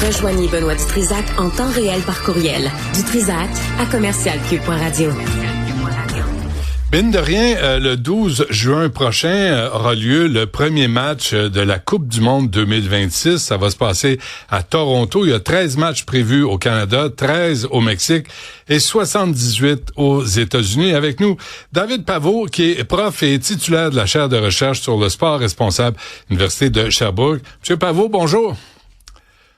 Rejoignez Benoît Dutrisac en temps réel par courriel. Dutrisac@commercialcube.radio. Mine de rien, le 12 juin prochain aura lieu le premier match de la Coupe du monde 2026. Ça va se passer à Toronto. Il y a 13 matchs prévus au Canada, 13 au Mexique et 78 aux États-Unis. Avec nous, David Pavot, qui est prof et titulaire de la chaire de recherche sur le sport responsable, Université de Sherbrooke. Monsieur Pavot, bonjour.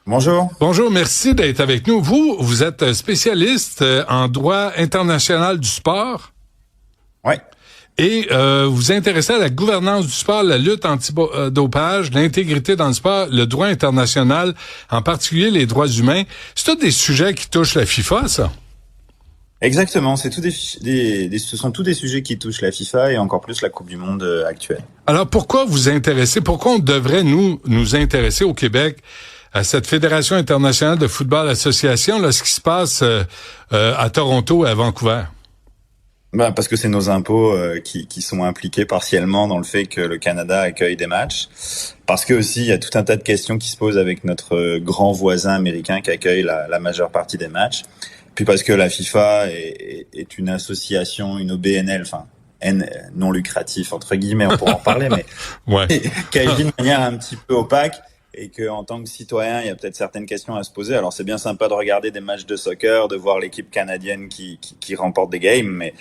Bonjour. Bonjour, merci d'être avec nous. Vous êtes spécialiste en droit international du sport. Oui. Et vous intéressez à la gouvernance du sport, la lutte anti-dopage, l'intégrité dans le sport, le droit international, en particulier les droits humains. C'est tous des sujets qui touchent la FIFA, ça? Exactement, ce sont tous des sujets qui touchent la FIFA et encore plus la Coupe du monde actuelle. Alors pourquoi vous intéressez, pourquoi on devrait nous intéresser au Québec à cette Fédération internationale de football association, là, ce qui se passe à Toronto et à Vancouver? Parce que c'est nos impôts qui sont impliqués partiellement dans le fait que le Canada accueille des matchs. Parce que aussi, il y a tout un tas de questions qui se posent avec notre grand voisin américain qui accueille la majeure partie des matchs. Puis parce que la FIFA est une association, une OBNL, enfin, non lucratif, entre guillemets, on pourra en parler, mais ouais. qui agit de manière un petit peu opaque. Et que en tant que citoyen, il y a peut-être certaines questions à se poser. Alors c'est bien sympa de regarder des matchs de soccer, de voir l'équipe canadienne qui remporte des games, mais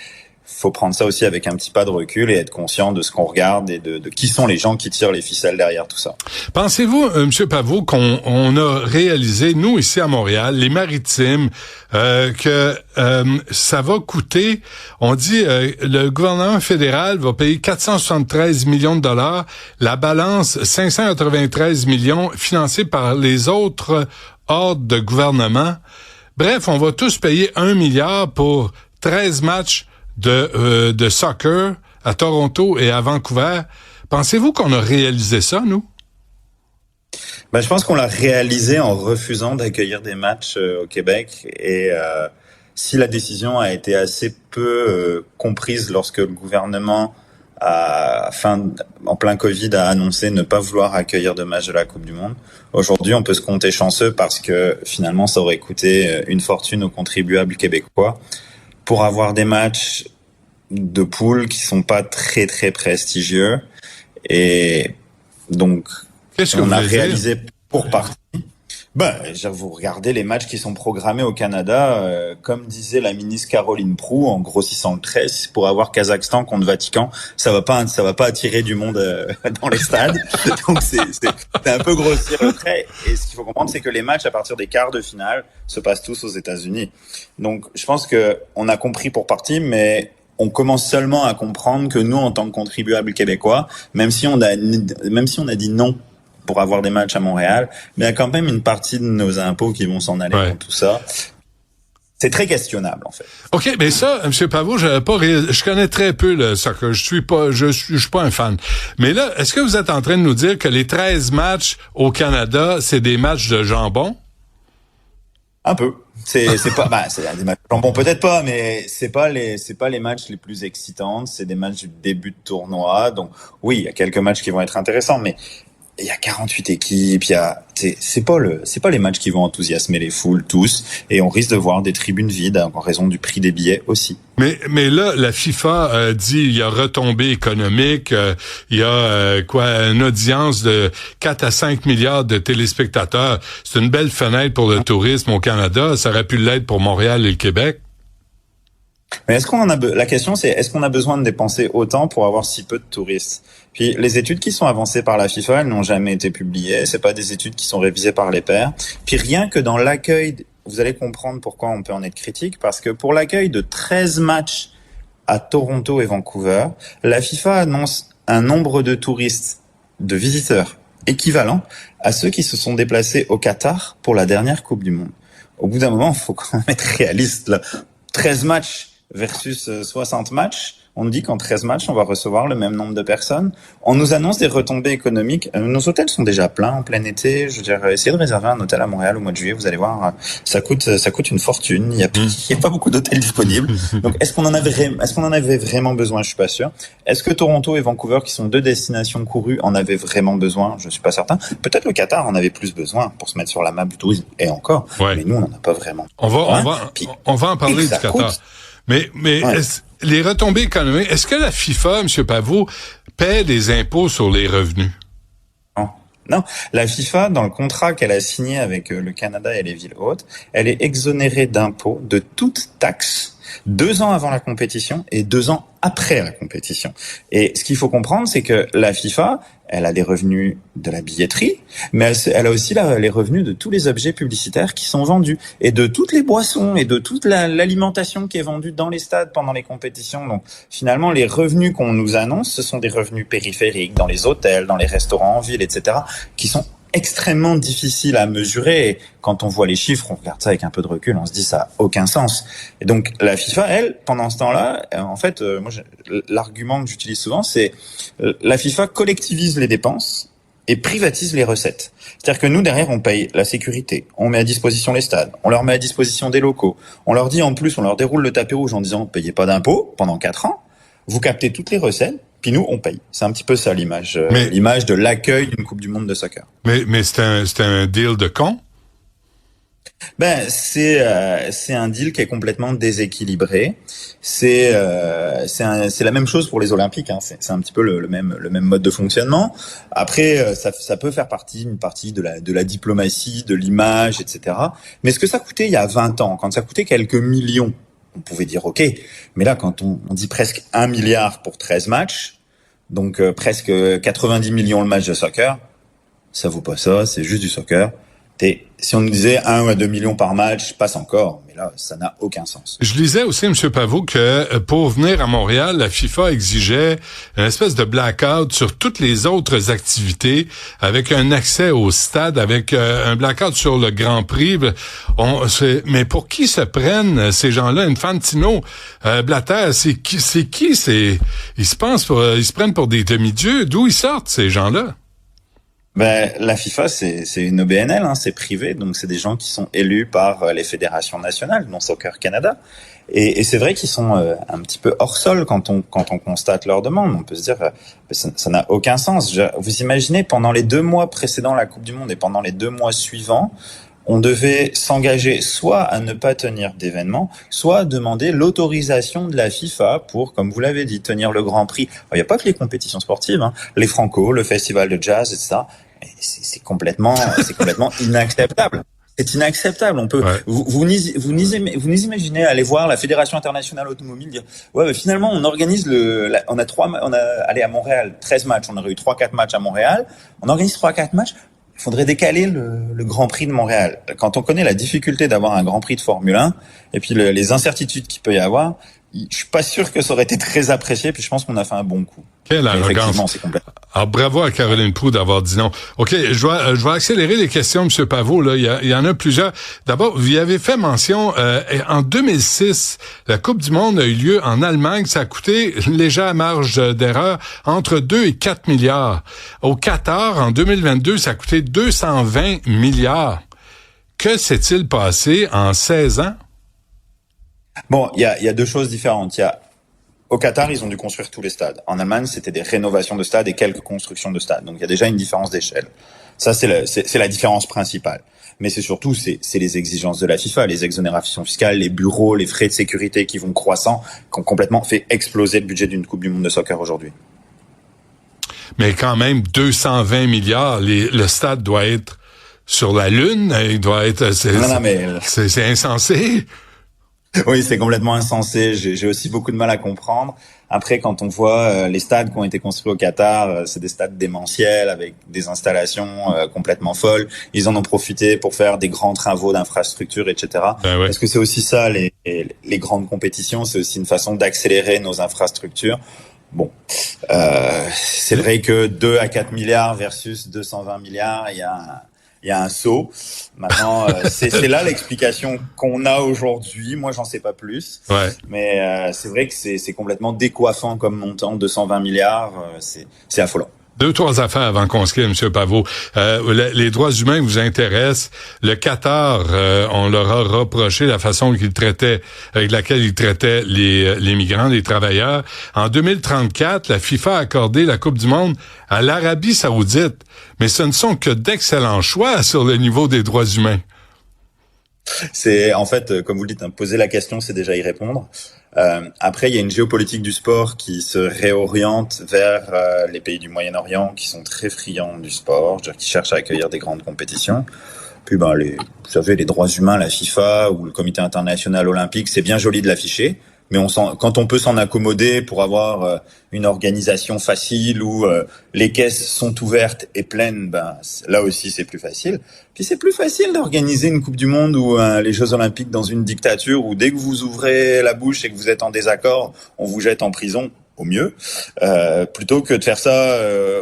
faut prendre ça aussi avec un petit pas de recul et être conscient de ce qu'on regarde et de qui sont les gens qui tirent les ficelles derrière tout ça. Pensez-vous, Monsieur Pavot, qu'on a réalisé, nous ici à Montréal, les Maritimes, que ça va coûter, on dit, le gouvernement fédéral va payer 473 millions de dollars, la balance 593 millions financés par les autres ordres de gouvernement. Bref, on va tous payer 1 milliard pour 13 matchs de soccer à Toronto et à Vancouver. Pensez-vous qu'on a réalisé ça, nous? Je pense qu'on l'a réalisé en refusant d'accueillir des matchs au Québec et si la décision a été assez peu comprise lorsque le gouvernement en plein Covid a annoncé ne pas vouloir accueillir de matchs de la Coupe du Monde. Aujourd'hui, on peut se compter chanceux parce que finalement ça aurait coûté une fortune aux contribuables québécois pour avoir des matchs de poule qui sont pas très très prestigieux et donc on a réalisé pour partie. Vous regardez les matchs qui sont programmés au Canada, comme disait la ministre Caroline Proulx en grossissant le trait, pour avoir Kazakhstan contre Vatican, ça va pas attirer du monde dans les stades. Donc c'est un peu grossir le trait. Et ce qu'il faut comprendre, c'est que les matchs à partir des quarts de finale se passent tous aux États-Unis. Donc je pense que on a compris pour partie, mais on commence seulement à comprendre que nous, en tant que contribuables québécois, même si on a dit non pour avoir des matchs à Montréal, mais il y a quand même une partie de nos impôts qui vont s'en aller dans tout ça. C'est très questionnable, en fait. OK, mais ça, M. Pavot, je connais très peu le soccer. Je suis pas un fan. Mais là, est-ce que vous êtes en train de nous dire que les 13 matchs au Canada, c'est des matchs de jambon? Un peu. C'est pas, c'est des matchs de jambon, peut-être pas, mais c'est pas les matchs les plus excitants. C'est des matchs du début de tournoi. Donc, oui, il y a quelques matchs qui vont être intéressants, mais il y a 48 équipes, c'est pas les matchs qui vont enthousiasmer les foules tous, et on risque de voir des tribunes vides en raison du prix des billets aussi. Mais là, la FIFA dit il y a retombée économique, il y a une audience de 4 à 5 milliards de téléspectateurs. C'est une belle fenêtre pour le tourisme au Canada, ça aurait pu l'être pour Montréal et le Québec. Mais la question c'est, est-ce qu'on a besoin de dépenser autant pour avoir si peu de touristes? Puis les études qui sont avancées par la FIFA, elles n'ont jamais été publiées. C'est pas des études qui sont révisées par les pairs. Puis rien que dans l'accueil, vous allez comprendre pourquoi on peut en être critique, parce que pour l'accueil de 13 matchs à Toronto et Vancouver, la FIFA annonce un nombre de touristes, de visiteurs équivalent à ceux qui se sont déplacés au Qatar pour la dernière Coupe du Monde. Au bout d'un moment, il faut quand même être réaliste, là. 13 matchs versus 60 matchs, On nous dit qu'en 13 matchs, on va recevoir le même nombre de personnes. On nous annonce des retombées économiques. Nos hôtels sont déjà pleins en plein été. Je veux dire, essayez de réserver un hôtel à Montréal au mois de juillet, vous allez voir, ça coûte une fortune. Il y a pas beaucoup d'hôtels disponibles. Donc, est-ce qu'on en avait vraiment besoin? Je suis pas sûr. Est-ce que Toronto et Vancouver, qui sont deux destinations courues, en avaient vraiment besoin? Je suis pas certain. Peut-être le Qatar en avait plus besoin pour se mettre sur la map du tourisme. Et encore. Ouais. Mais nous, on en a pas vraiment. On va en parler du Qatar. Coûte. Mais ouais. Les retombées économiques, est-ce que la FIFA, M. Pavot, paie des impôts sur les revenus? Non, la FIFA, dans le contrat qu'elle a signé avec le Canada et les villes hautes, elle est exonérée d'impôts de toute taxe 2 ans avant la compétition et 2 ans après la compétition. Et ce qu'il faut comprendre, c'est que la FIFA, elle a des revenus de la billetterie, mais elle a aussi les revenus de tous les objets publicitaires qui sont vendus, et de toutes les boissons, et de toute l'alimentation qui est vendue dans les stades pendant les compétitions. Donc finalement, les revenus qu'on nous annonce, ce sont des revenus périphériques, dans les hôtels, dans les restaurants en ville, etc., qui sont extrêmement difficile à mesurer. Et quand on voit les chiffres, on regarde ça avec un peu de recul, on se dit ça n'a aucun sens. Et donc la FIFA, elle, pendant ce temps-là, en fait, l'argument que j'utilise souvent, c'est la FIFA collectivise les dépenses et privatise les recettes. C'est-à-dire que nous, derrière, on paye la sécurité, on met à disposition les stades, on leur met à disposition des locaux, on leur dit en plus, on leur déroule le tapis rouge en disant « payez pas d'impôts pendant 4 ans, vous captez toutes les recettes ». Puis nous, on paye. C'est un petit peu ça l'image, l'image de l'accueil d'une Coupe du Monde de soccer. Mais c'est un deal de con? C'est un deal qui est complètement déséquilibré. C'est la même chose pour les Olympiques. Hein. C'est un petit peu le même mode de fonctionnement. Après, ça peut faire une partie de la diplomatie, de l'image, etc. Mais ce que ça coûtait il y a 20 ans, quand ça coûtait quelques millions, on pouvait dire OK. Mais là, quand on dit presque 1 milliard pour 13 matchs, donc presque 90 millions le match de soccer, ça vaut pas ça, c'est juste du soccer. Si on nous disait 1 à 2 millions par match, passe encore. Mais là, ça n'a aucun sens. Je lisais aussi, M. Pavot, que pour venir à Montréal, la FIFA exigeait une espèce de blackout sur toutes les autres activités, avec un accès au stade, avec un blackout sur le Grand Prix. Mais pour qui se prennent ces gens-là? Infantino, Blatter, c'est qui? Ils se prennent pour des demi-dieux. D'où ils sortent, ces gens-là? La FIFA, c'est une OBNL, hein, c'est privé, donc c'est des gens qui sont élus par les fédérations nationales, dont Soccer Canada. Et c'est vrai qu'ils sont un petit peu hors sol quand on constate leurs demandes. On peut se dire, ça n'a aucun sens. Vous imaginez, pendant les 2 mois précédant la Coupe du Monde et pendant les 2 mois suivants, on devait s'engager soit à ne pas tenir d'événements, soit à demander l'autorisation de la FIFA pour, comme vous l'avez dit, tenir le Grand Prix. Il n'y a pas que les compétitions sportives, hein, les Franco, le festival de jazz, etc. C'est complètement inacceptable. C'est inacceptable. On peut, ouais. Vous nous imaginez aller voir la Fédération internationale automobile dire, finalement, on organise allez à Montréal, 13 matchs. On aurait eu 3-4 matchs à Montréal. On organise 3-4 matchs. Il faudrait décaler le Grand Prix de Montréal. Quand on connaît la difficulté d'avoir un Grand Prix de Formule 1 et puis les incertitudes qu'il peut y avoir, je suis pas sûr que ça aurait été très apprécié, puis je pense qu'on a fait un bon coup. Quelle arrogance. Alors, bravo à Caroline Proulx d'avoir dit non. OK, je vais accélérer les questions, M. Pavot. Là, il y en a plusieurs. D'abord, vous y avez fait mention, en 2006, la Coupe du Monde a eu lieu en Allemagne. Ça a coûté une légère marge d'erreur, entre 2 et 4 milliards. Au Qatar, en 2022, ça a coûté 220 milliards. Que s'est-il passé en 16 ans? Bon, il y a 2 choses différentes. Au Qatar, ils ont dû construire tous les stades. En Allemagne, c'était des rénovations de stades et quelques constructions de stades. Donc, il y a déjà une différence d'échelle. Ça, c'est la différence principale. Mais c'est surtout, c'est les exigences de la FIFA, les exonérations fiscales, les bureaux, les frais de sécurité qui vont croissant, qui ont complètement fait exploser le budget d'une Coupe du Monde de soccer aujourd'hui. Mais quand même, 220 milliards, le stade doit être sur la Lune, il doit être... C'est insensé. Oui, c'est complètement insensé. J'ai aussi beaucoup de mal à comprendre. Après, quand on voit les stades qui ont été construits au Qatar, c'est des stades démentiels avec des installations complètement folles. Ils en ont profité pour faire des grands travaux d'infrastructure, etc. Ouais. Parce que c'est aussi ça, les grandes compétitions, c'est aussi une façon d'accélérer nos infrastructures. Bon, c'est vrai que 2 à 4 milliards versus 220 milliards, il il y a un saut. Maintenant, c'est là l'explication qu'on a aujourd'hui. Moi, j'en sais pas plus. Ouais. Mais c'est vrai que c'est complètement décoiffant comme montant, 220 milliards. C'est affolant. 2-3 affaires avant qu'on se quitte, M. Pavot. Les droits humains vous intéressent. Le Qatar, on leur a reproché la façon avec laquelle il traitait les migrants, les travailleurs. En 2034, la FIFA a accordé la Coupe du Monde à l'Arabie Saoudite. Mais ce ne sont que d'excellents choix sur le niveau des droits humains. C'est, en fait, comme vous le dites, poser la question, c'est déjà y répondre. Après, il y a une géopolitique du sport qui se réoriente vers les pays du Moyen-Orient qui sont très friands du sport, qui cherchent à accueillir des grandes compétitions. Puis, vous savez, les droits humains, la FIFA ou le Comité international olympique, c'est bien joli de l'afficher, mais quand on peut s'en accommoder pour avoir une organisation facile où les caisses sont ouvertes et pleines, là aussi c'est plus facile. Puis c'est plus facile d'organiser une Coupe du Monde ou les Jeux Olympiques dans une dictature où dès que vous ouvrez la bouche et que vous êtes en désaccord, on vous jette en prison, au mieux, plutôt que de faire ça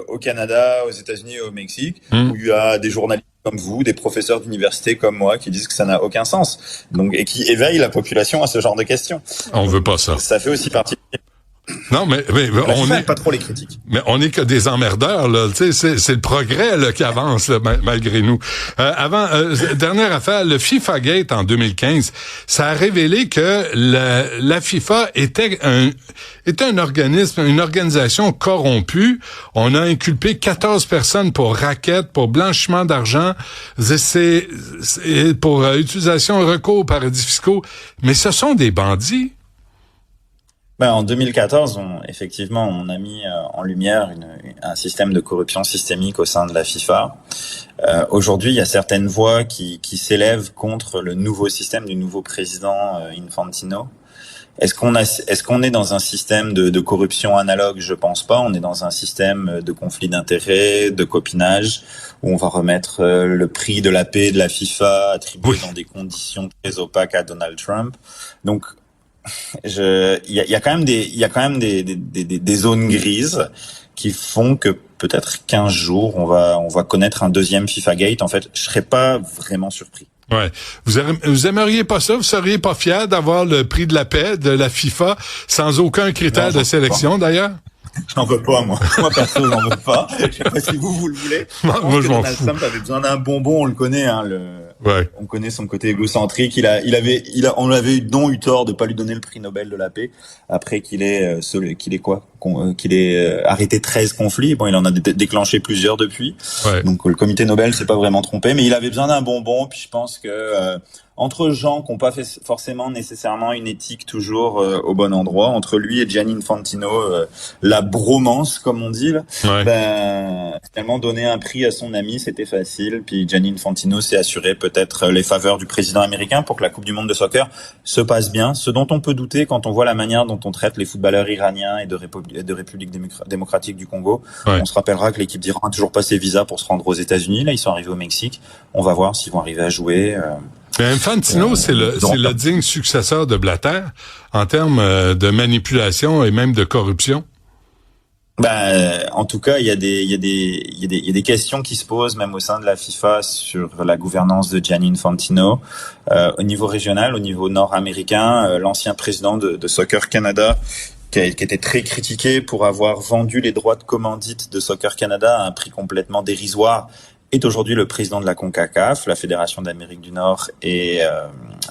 au Canada, aux États-Unis et au Mexique, où il y a des journalistes comme vous, des professeurs d'université comme moi qui disent que ça n'a aucun sens. Donc, et qui éveillent la population à ce genre de questions. On veut pas ça. Ça fait aussi partie. Non, mais on est pas trop les critiques. Mais on est que des emmerdeurs, là. Tu sais, c'est le progrès là qui avance là, malgré nous. Dernière affaire, le FIFA Gate en 2015, ça a révélé que la FIFA était un organisme, une organisation corrompue. On a inculpé 14 personnes pour racket, pour blanchiment d'argent, c'est pour utilisation recours aux paradis fiscaux. Mais ce sont des bandits. En 2014, effectivement, on a mis en lumière un système de corruption systémique au sein de la FIFA. Aujourd'hui, il y a certaines voix qui s'élèvent contre le nouveau système du nouveau président Infantino. Est-ce qu'on est dans un système de corruption analogue? Je pense pas. On est dans un système de conflit d'intérêts, de copinage, où on va remettre le prix de la paix de la FIFA attribué dans des conditions très opaques à Donald Trump. Donc, il y a quand même des zones grises qui font que peut-être qu'un jour on va connaître un deuxième FIFA Gate. En fait, je serais pas vraiment surpris. Ouais. Vous aimeriez pas ça? Vous seriez pas fier d'avoir le prix de la paix de la FIFA sans aucun critère de sélection, d'ailleurs? J'en veux pas, moi. Moi, perso, j'en veux pas. Je sais pas si vous le voulez. Moi, je m'en fous. Donald Trump avait besoin d'un bonbon, on le connaît, Ouais. On connaît son côté égocentrique. On avait eu tort de pas lui donner le prix Nobel de la paix après qu'il ait arrêté 13 conflits. Bon, il en a déclenché plusieurs depuis. Ouais. Donc le comité Nobel s'est pas vraiment trompé, mais il avait besoin d'un bonbon. Puis je pense que entre gens qui n'ont pas fait forcément nécessairement une éthique toujours au bon endroit, entre lui et Gianni Infantino, la bromance comme on dit là, finalement donner un prix à son ami c'était facile. Puis Gianni Infantino s'est assuré peut-être les faveurs du président américain pour que la Coupe du Monde de soccer se passe bien. Ce dont on peut douter quand on voit la manière dont on traite les footballeurs iraniens et de République démocratique du Congo. Ouais. On se rappellera que l'équipe d'Iran a toujours pas ses visas pour se rendre aux États-Unis. Là, ils sont arrivés au Mexique. On va voir s'ils vont arriver à jouer. Mais Infantino, c'est le digne successeur de Blatter en termes de manipulation et même de corruption. En tout cas, il y a des questions qui se posent même au sein de la FIFA sur la gouvernance de Gianni Infantino. Au niveau régional, au niveau nord-américain, l'ancien président de Soccer Canada, qui était très critiqué pour avoir vendu les droits de commandite de Soccer Canada à un prix complètement dérisoire, est aujourd'hui le président de la CONCACAF, la Fédération d'Amérique du Nord et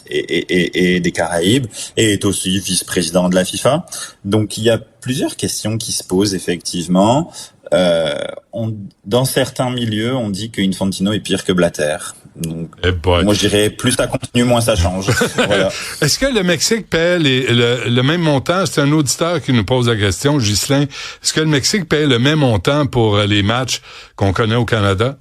des Caraïbes, et est aussi vice-président de la FIFA. Donc il y a plusieurs questions qui se posent effectivement. Dans certains milieux, on dit que Infantino est pire que Blatter. Donc, moi, je dirais plus ça continue, moins ça change. Voilà. Est-ce que le Mexique paie le même montant? C'est un auditeur qui nous pose la question, Ghislain. Est-ce que le Mexique paie le même montant pour les matchs qu'on connaît au Canada?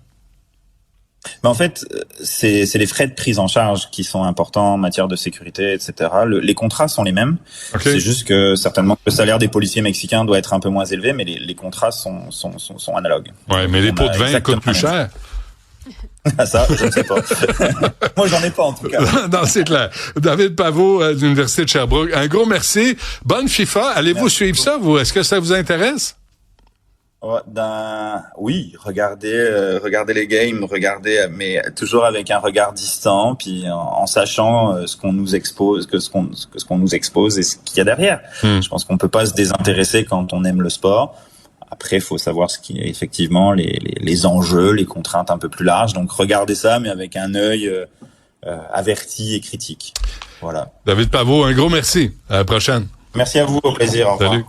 En fait, c'est les frais de prise en charge qui sont importants en matière de sécurité, etc. Les contrats sont les mêmes. Okay. C'est juste que certainement le salaire des policiers mexicains doit être un peu moins élevé, mais les contrats sont analogues. Ouais, mais les pots de vin coûtent plus cher. Ça, je ne sais pas. Moi, j'en ai pas, en tout cas. Non, c'est clair. David Pavot, de l'Université de Sherbrooke. Un gros merci. Bonne FIFA. Allez-vous suivre ça, vous? Est-ce que ça vous intéresse? Oui, regarder les games, mais toujours avec un regard distant, puis en sachant ce qu'on nous expose, ce qu'on nous expose et ce qu'il y a derrière. Je pense qu'on peut pas se désintéresser quand on aime le sport. Après, il faut savoir ce qui est effectivement les enjeux, les contraintes un peu plus larges. Donc, regardez ça, mais avec un œil averti et critique. Voilà. David Pavot, un gros merci. À la prochaine. Merci à vous, au plaisir. Au revoir. Salut.